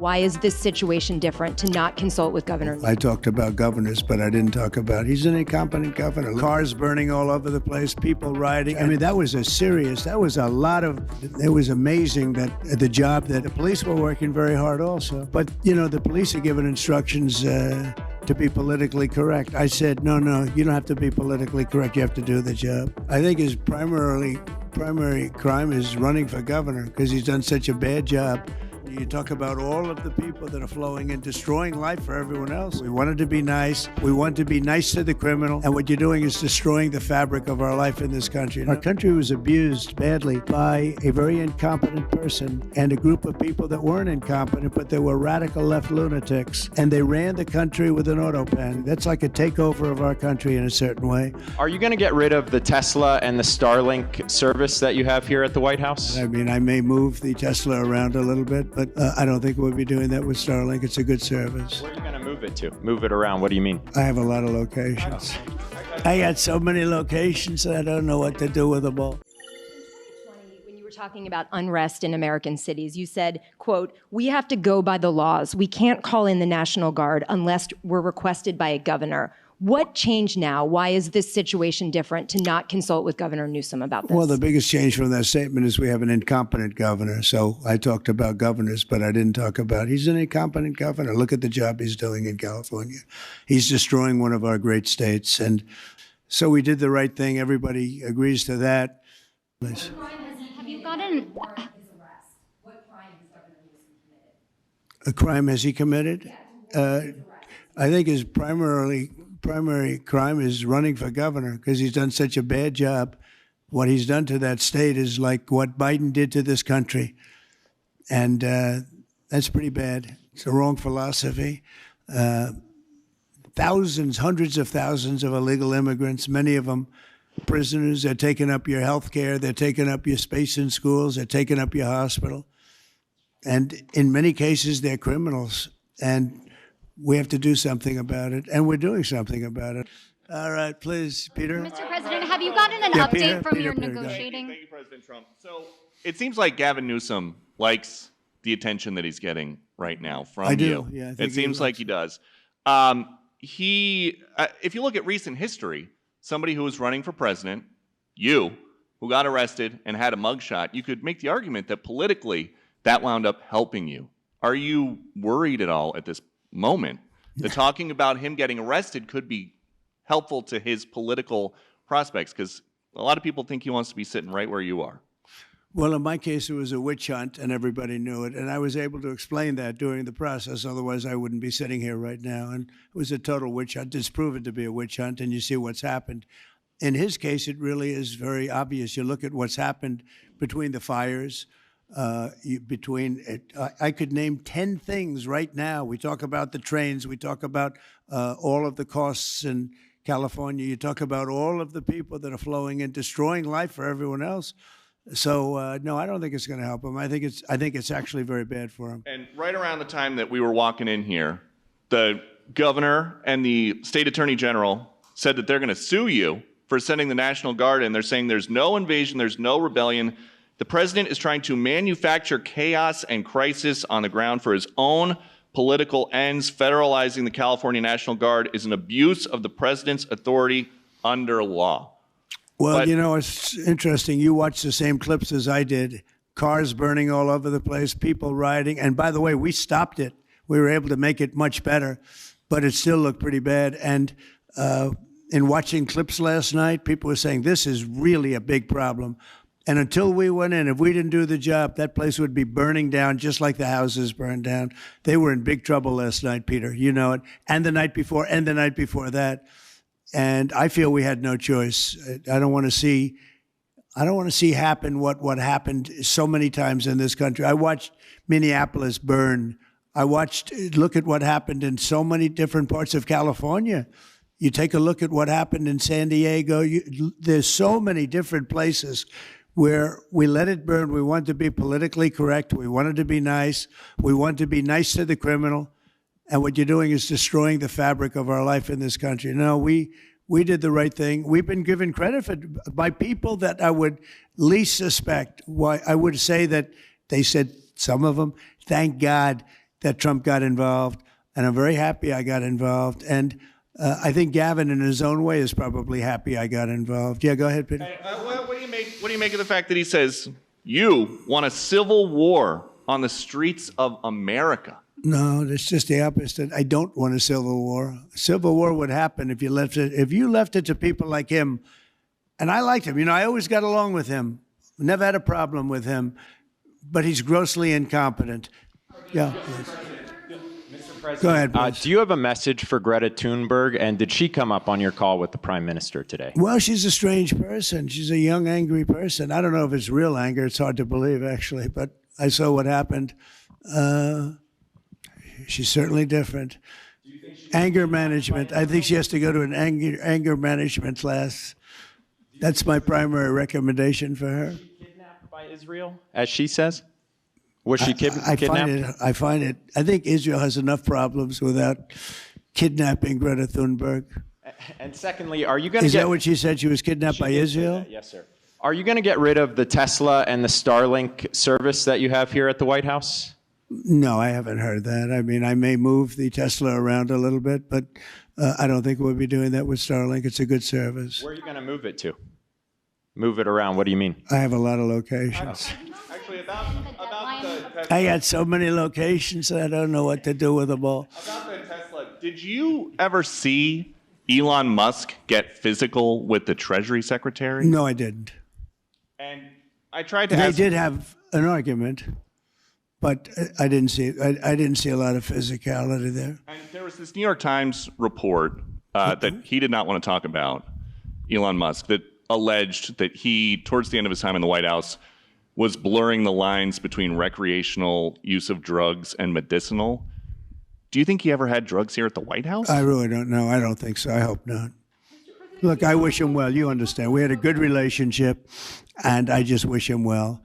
Why is this situation different to not consult with Governor Newsom? I talked about governors, but I didn't talk about, he's an incompetent governor. Cars burning all over the place, people rioting. I mean, that was it was amazing that the job that the police were working very hard also. But, you know, the police are given instructions to be politically correct. I said, no, you don't have to be politically correct. You have to do the job. I think his primary crime is running for governor because he's done such a bad job. You talk about all of the people that are flowing and destroying life for everyone else. We wanted to be nice. We want to be nice to the criminal. And what you're doing is destroying the fabric of our life in this country. Our country was abused badly by a very incompetent person and a group of people that weren't incompetent, but they were radical left lunatics. And they ran the country with an auto pen. That's like a takeover of our country in a certain way. Are you going to get rid of the Tesla and the Starlink service that you have here at the White House? I mean, I may move the Tesla around a little bit, but I don't think we'll be doing that with Starlink. It's a good service. Where are you going to move it to? Move it around. What do you mean? I have a lot of locations. I got so many locations, I don't know what to do with them all. When you were talking about unrest in American cities, you said, quote, "We have to go by the laws. We can't call in the National Guard unless we're requested by a governor." What changed now? Why is this situation different to not consult with Governor Newsom about this? Well, the biggest change from that statement is we have an incompetent governor. So I talked about governors, but I didn't talk about, he's an incompetent governor. Look at the job he's doing in California. He's destroying one of our great states. And so we did the right thing. Everybody agrees to that. Please. Have you gotten... What crime has Governor Newsom committed? A crime has he committed? I think his primary crime is running for governor because he's done such a bad job. What he's done to that state is like what Biden did to this country. And that's pretty bad. It's a wrong philosophy. Thousands, hundreds of thousands of illegal immigrants, many of them prisoners. They're taking up your health care. They're taking up your space in schools. They're taking up your hospital. And in many cases, they're criminals. And we have to do something about it, and we're doing something about it. All right, please, Peter. Mr. President, have you gotten an update from your negotiating? Thank you, President Trump. So it seems like Gavin Newsom likes the attention that he's getting right now from you. I do. Yeah, I think it seems like he does. If you look at recent history, somebody who was running for president, you, who got arrested and had a mugshot, you could make the argument that politically that wound up helping you. Are you worried at all at this moment that talking about him getting arrested could be helpful to his political prospects? Because a lot of people think he wants to be sitting right where you are. Well, in my case, it was a witch hunt, and everybody knew it. And I was able to explain that during the process. Otherwise, I wouldn't be sitting here right now. And it was a total witch hunt. It's proven to be a witch hunt, and you see what's happened. In his case, it really is very obvious. You look at what's happened between the fires, I could name 10 things right now. We talk about the trains. We talk about all of the costs in California. You talk about all of the people that are flowing and destroying life for everyone else. So no, I don't think it's going to help him. I think it's actually very bad for him. And right around the time that we were walking in here, the governor and the state attorney general said that they're going to sue you for sending the National Guard in. They're saying there's no invasion, there's no rebellion. The president is trying to manufacture chaos and crisis on the ground for his own political ends. Federalizing the California National Guard is an abuse of the president's authority under law. Well, you know, it's interesting. You watched the same clips as I did. Cars burning all over the place, people rioting. And by the way, we stopped it. We were able to make it much better, but it still looked pretty bad. And in watching clips last night, people were saying this is really a big problem. And until we went in, if we didn't do the job, that place would be burning down just like the houses burned down. They were in big trouble last night, Peter. You know it. And the night before, and the night before that. And I feel we had no choice. I don't want to see happen what happened so many times in this country. I watched Minneapolis burn. Look at what happened in so many different parts of California. You take a look at what happened in San Diego. There's so many different places where we let it burn. We want to be politically correct. We wanted to be nice. We want to be nice to the criminal. And what you're doing is destroying the fabric of our life in this country. No, we did the right thing. We've been given credit by people that I would least suspect. Why I would say that they said, some of them, thank God that Trump got involved, and I'm very happy I got involved. And I think Gavin, in his own way, is probably happy I got involved. Yeah, go ahead, Peter. What do you make of the fact that he says you want a civil war on the streets of America? No, it's just the opposite. I don't want a civil war. A civil war would happen if you left it. If you left it to people like him, and I liked him. You know, I always got along with him. Never had a problem with him, but he's grossly incompetent. Yeah. Mr. President, Go ahead, please. do you have a message for Greta Thunberg, and did she come up on your call with the Prime Minister today? Well, she's a strange person. She's a young, angry person. I don't know if it's real anger. It's hard to believe, actually, but I saw what happened. She's certainly different. Anger management. I think she has to go to an anger management class. That's my primary recommendation for her. Was she kidnapped by Israel, as she says? Was she kidnapped? I find it. I think Israel has enough problems without kidnapping Greta Thunberg. And secondly, are you going to Is that what she said? She was kidnapped by Israel? Yes, sir. Are you going to get rid of the Tesla and the Starlink service that you have here at the White House? No, I haven't heard that. I mean, I may move the Tesla around a little bit, but I don't think we'll be doing that with Starlink. It's a good service. Where are you going to move it to? Move it around. What do you mean? I have a lot of locations. Actually, about the I got so many locations, I don't know what to do with them all. About the Tesla, did you ever see Elon Musk get physical with the Treasury Secretary? No, I didn't. And I tried to They ask. did have an argument, but I didn't see. I didn't see a lot of physicality there. And there was this New York Times report that he did not want to talk about, Elon Musk, that alleged that he, towards the end of his time in the White House, was blurring the lines between recreational use of drugs and medicinal. Do you think he ever had drugs here at the White House? I really don't know. I don't think so. I hope not. Look, I wish him well. You understand. We had a good relationship, and I just wish him well.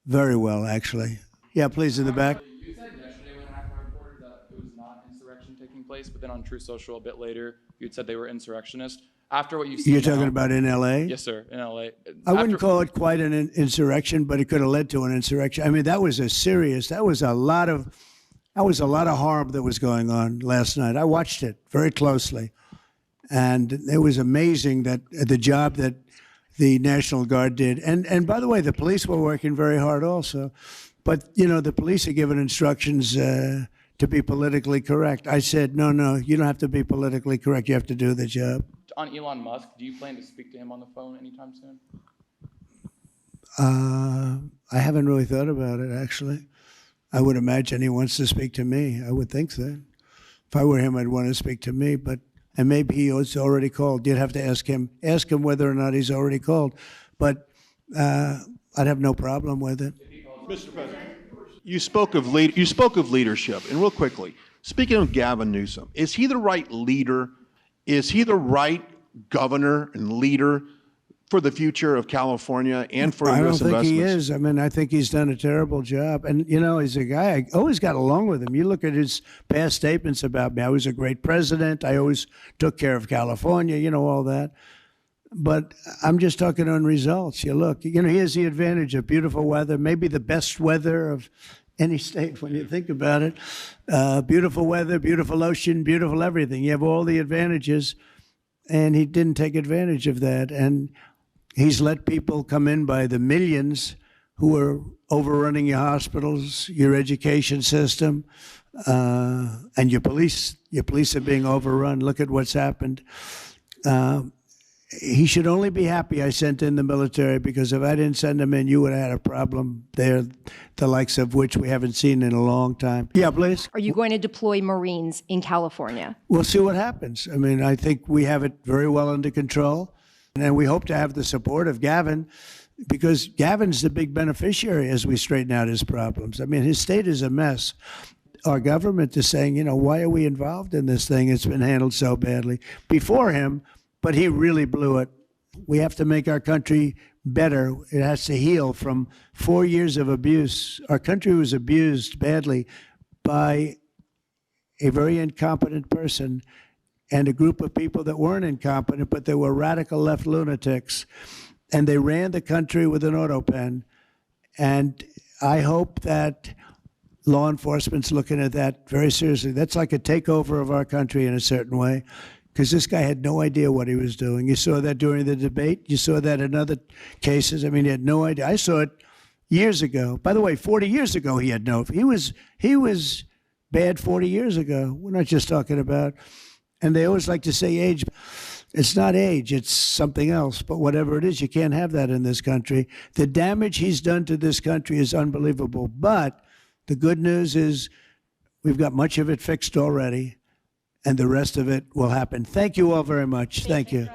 Very well, actually. Yeah, please, in the back. You said yesterday when ACMA reported that it was not insurrection taking place, but then on True Social a bit later, you had said they were insurrectionists. After what you've seen You're talking now- about in L.A.? Yes, sir, in L.A. I wouldn't call it quite an insurrection, but it could have led to an insurrection. I mean, that was a lot of harm that was going on last night. I watched it very closely. And it was amazing that the job that the National Guard did. And by the way, the police were working very hard also. But, you know, the police are given instructions to be politically correct. I said, no, you don't have to be politically correct. You have to do the job. On Elon Musk, do you plan to speak to him on the phone anytime soon? I haven't really thought about it, actually. I would imagine he wants to speak to me. I would think so. If I were him, I'd want to speak to me. And maybe he was already called. You'd have to ask him whether or not he's already called. But I'd have no problem with it. Mr. President, you spoke of leadership, and real quickly, speaking of Gavin Newsom, is he the right leader? Is he the right governor and leader for the future of California and for I don't U.S. think investments? he is. I mean, I think he's done a terrible job. And, you know, he's a guy, I always got along with him. You look at his past statements about me. I was a great president. I always took care of California, you know, all that. But I'm just talking on results. You look, you know, he has the advantage of beautiful weather, maybe the best weather of any state when you think about it. Beautiful weather, beautiful ocean, beautiful everything. You have all the advantages, and he didn't take advantage of that. And he's let people come in by the millions who are overrunning your hospitals, your education system, and your police. Your police are being overrun. Look at what's happened. He should only be happy I sent in the military, because if I didn't send him in, you would have had a problem there, the likes of which we haven't seen in a long time. Yeah, please. Are you going to deploy Marines in California? We'll see what happens. I mean, I think we have it very well under control, and we hope to have the support of Gavin, because Gavin's the big beneficiary as we straighten out his problems. I mean, his state is a mess. Our government is saying, you know, why are we involved in this thing? It's been handled so badly. Before him, but he really blew it. We have to make our country better. It has to heal from 4 years of abuse. Our country was abused badly by a very incompetent person and a group of people that weren't incompetent, but they were radical left lunatics. And they ran the country with an auto pen. And I hope that Law enforcement's looking at that very seriously. That's like a takeover of our country in a certain way, because this guy had no idea what he was doing. You saw that during the debate. You saw that in other cases. I mean, he had no idea. I saw it years ago. By the way, 40 years ago, he had no. He was bad 40 years ago. We're not just talking about. And they always like to say age. It's not age. It's something else. But whatever it is, you can't have that in this country. The damage he's done to this country is unbelievable. But the good news is we've got much of it fixed already, and the rest of it will happen. Thank you all very much. Thank you.